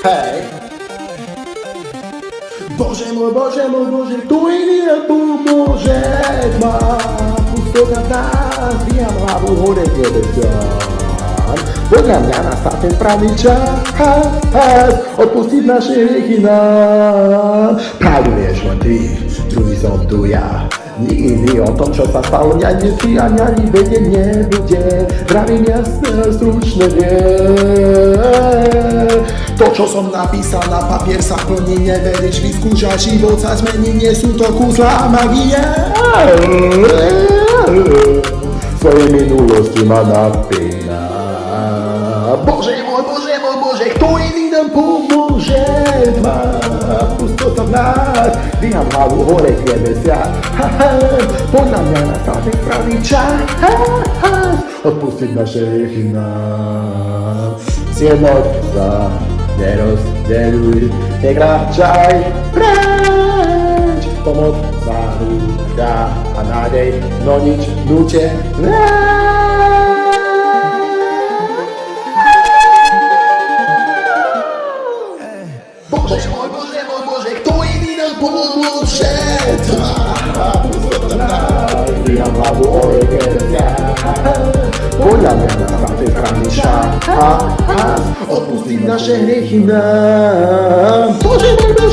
Hej. Boże mój, kto iný nám pomôže? Tma, pustota v nás, dvíham hlavu hore k nebesiam. Podľa mňa nastal ten správny čas, odpustiť naše hriechy nám. Pravdu vieš len ty, druhý som tu ja. Nikdy o tom, čo sa stalo, ani ty ani vedieť nebude. Vravím jasné, stručne vie. To, čo som napísal na papier, sa plní, neveríš, vyskúšaš, život sa zmení, nie sú to kúzla a magie. Svojej minulosti ma napína. Bože môj, kto iný nám pomôže? Tma, pustota v nás, dvíham hlavu hore k nebesiam. Podľa mňa nastal ten správny čas, odpustiť naše hriechy nám. Zjednoť sa, nerozdeľuj, nekráčaj preč. Pomoc, záruka a nádej, no nič núte Bože môj, kto iný nám pomôže? Dvíham hlavu hore k nebesiam. Podľa mňa nastal ten správny čas, odpustiť naše hriechy nám. Bože môj,